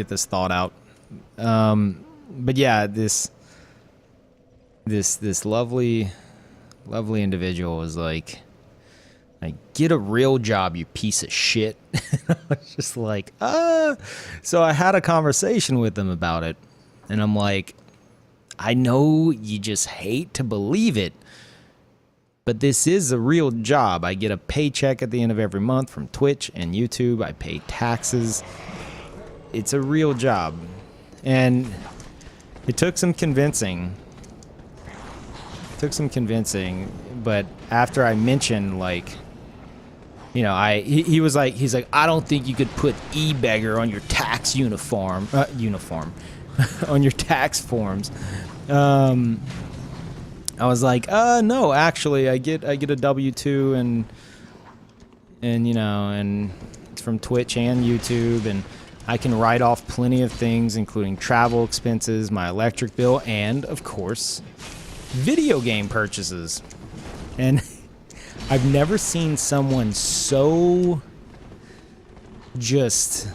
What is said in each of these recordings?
get this thought out. But yeah, this lovely individual was like, get a real job, you piece of shit. I was just like, So I had a conversation with him about it, and I'm like, I know you just hate to believe it, but this is a real job. I get a paycheck at the end of every month from Twitch and YouTube. I pay taxes. It's a real job. And it took some convincing. But after I mentioned, like, you know, he was like, he's like, I don't think you could put e-beggar on your tax uniform, on your tax forms. I was like, no, actually, I get a W-2 and you know, and it's from Twitch and YouTube, and I can write off plenty of things, including travel expenses, my electric bill, and of course, video game purchases. And I've never seen someone so just...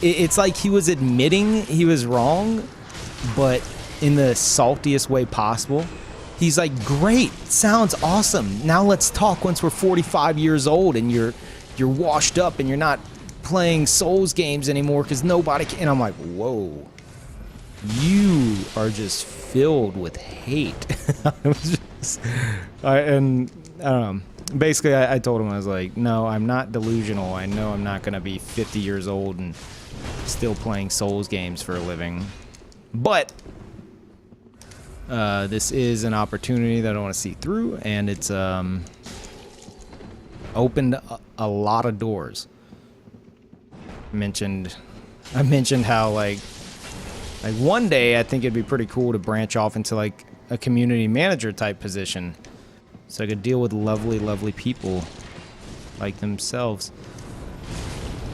It's like he was admitting he was wrong, but in the saltiest way possible. He's like, great, sounds awesome. Now let's talk once we're 45 years old and you're washed up and you're not playing Souls games anymore because nobody can. And I'm like, whoa. You are just filled with hate. I don't know. Basically, I told him, I was like, no, I'm not delusional. I know I'm not going to be 50 years old and still playing Souls games for a living. But this is an opportunity that I want to see through, and it's opened a lot of doors. I mentioned how like one day I think it'd be pretty cool to branch off into like a community manager type position, so I could deal with lovely people like themselves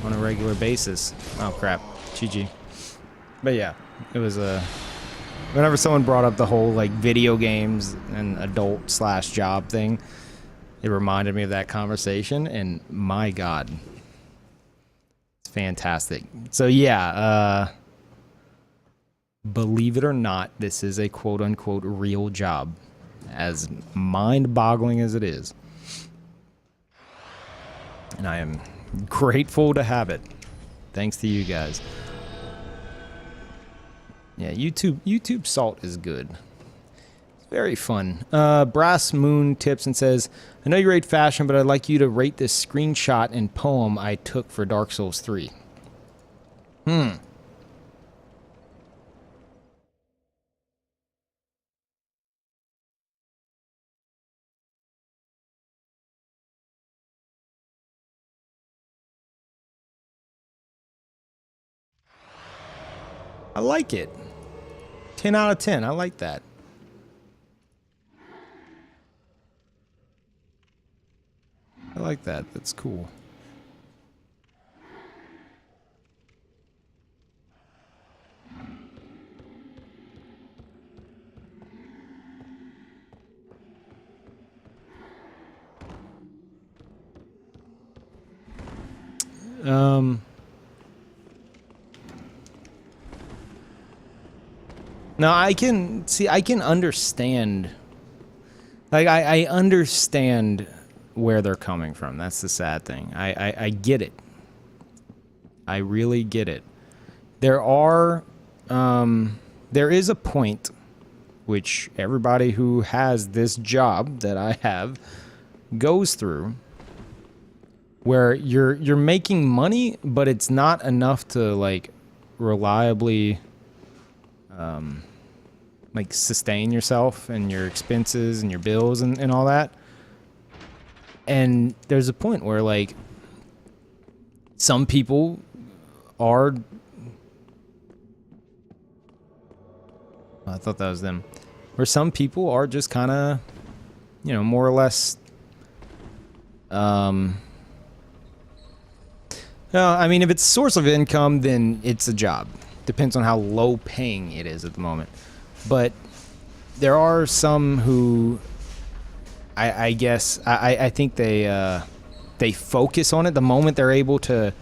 on a regular basis. Oh crap, GG. But yeah, it was whenever someone brought up the whole like video games and adult / job thing, it reminded me of that conversation, and my God, it's fantastic. So yeah, believe it or not, this is a quote unquote real job, as mind-boggling as it is. And I am grateful to have it. Thanks to you guys. Yeah, YouTube Salt is good. It's very fun. Brass Moon tips and says, I know you rate fashion, but I'd like you to rate this screenshot and poem I took for Dark Souls 3. I like it. 10 out of 10. I like that. I like that. That's cool. No, I can understand. Like, I understand where they're coming from. That's the sad thing. I get it. I really get it. There is a point which everybody who has this job that I have goes through, where you're making money, but it's not enough to like reliably like sustain yourself and your expenses and your bills and all that. And there's a point where like some people are, I thought that was them, where some people are just kind of, you know, more or less I mean, if it's a source of income, then it's a job. Depends on how low paying it is at the moment. But there are some who, I think they focus on it the moment they're able to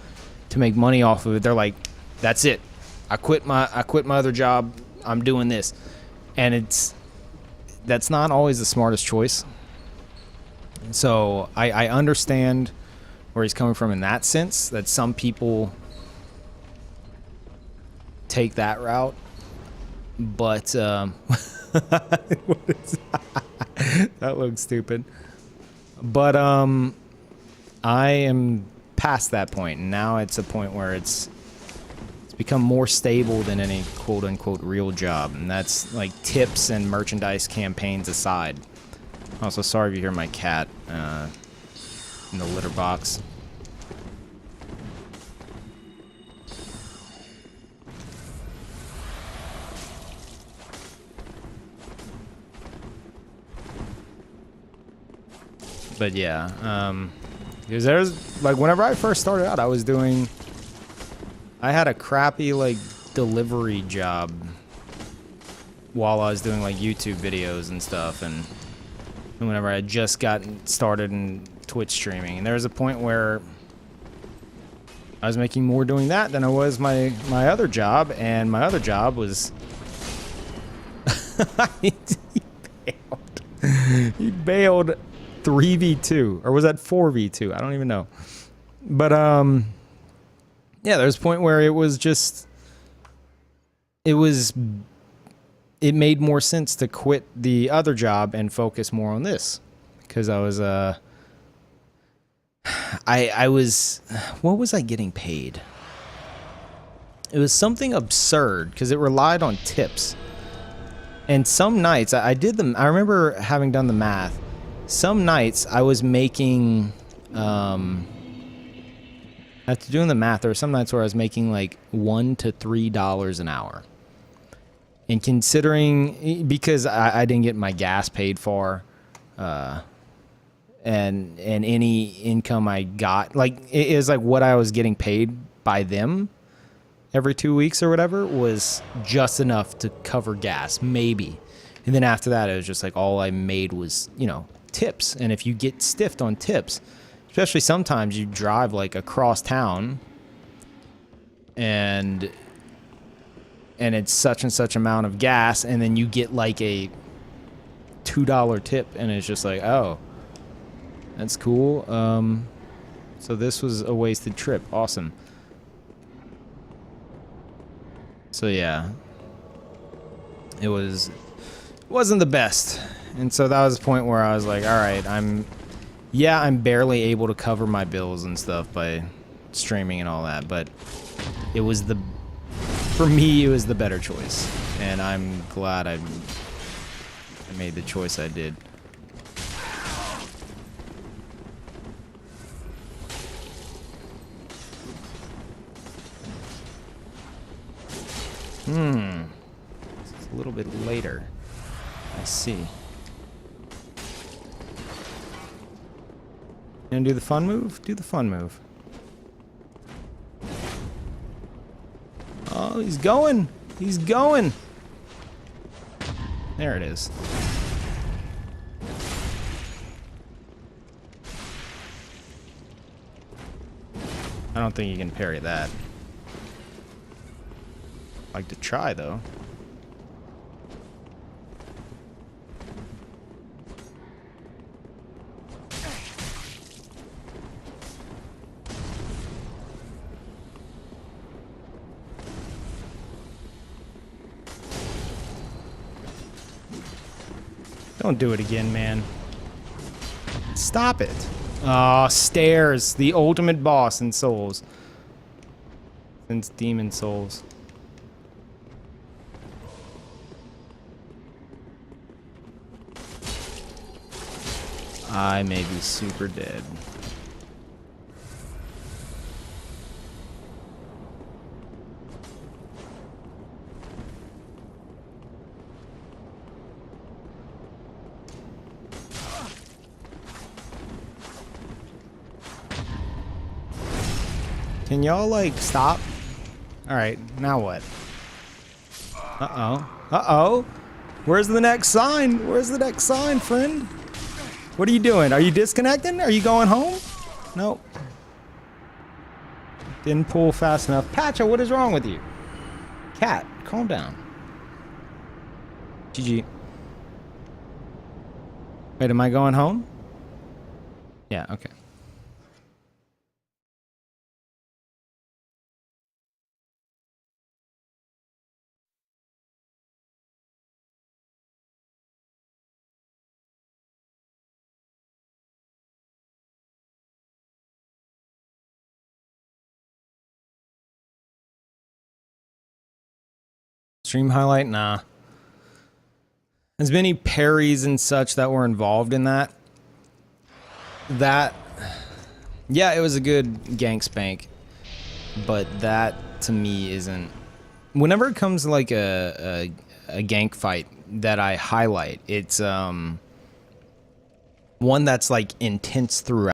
to make money off of it. They're like, that's it. I quit my other job. I'm doing this. And that's not always the smartest choice. So I understand where he's coming from in that sense, that some people take that route. But that looks stupid. But I am past that point, and now it's a point where it's become more stable than any quote-unquote real job, and that's like tips and merchandise campaigns aside. Also, sorry if you hear my cat in the litter box. But yeah, because there's like, whenever I first started out, I had a crappy like delivery job while I was doing like YouTube videos and stuff, and whenever I just got started in Twitch streaming, and there was a point where I was making more doing that than I was my other job, and my other job was he bailed 3v2, or was that 4v2? I don't even know. But yeah, there's a point where it made more sense to quit the other job and focus more on this, because I was what was I getting paid? It was something absurd because it relied on tips. And some nights I remember having done the math. Some nights I was making, after doing the math, there were some nights where I was making like $1 to $3 an hour. And considering, because I didn't get my gas paid for, and any income I got, like it is like what I was getting paid by them every 2 weeks or whatever was just enough to cover gas, maybe. And then after that, it was just like all I made was, tips. And if you get stiffed on tips, especially sometimes you drive like across town and it's such and such amount of gas, and then you get like a $2 tip, and it's just like, oh, that's cool. So this was a wasted trip. Awesome. So yeah, it wasn't the best. And so that was the point where I was like, all right, I'm barely able to cover my bills and stuff by streaming and all that, but for me, it was the better choice. And I'm glad I made the choice I did. It's a little bit later. I see. Gonna do the fun move? Do the fun move. Oh, he's going! He's going! There it is. I don't think you can parry that. I'd like to try, though. Don't do it again, man. Stop it. Oh, stairs. The ultimate boss in Souls. Since Demon Souls. I may be super dead. Can y'all, like, stop? Alright, now what? Uh-oh. Uh-oh! Where's the next sign? Where's the next sign, friend? What are you doing? Are you disconnecting? Are you going home? Nope. Didn't pull fast enough. Patcha, what is wrong with you? Cat, calm down. GG. Wait, am I going home? Yeah, okay. Stream highlight? Nah. As many parries and such that were involved in that. Yeah, it was a good gank spank. But that, to me, isn't... Whenever it comes to, like, a gank fight that I highlight, it's, one that's, like, intense throughout.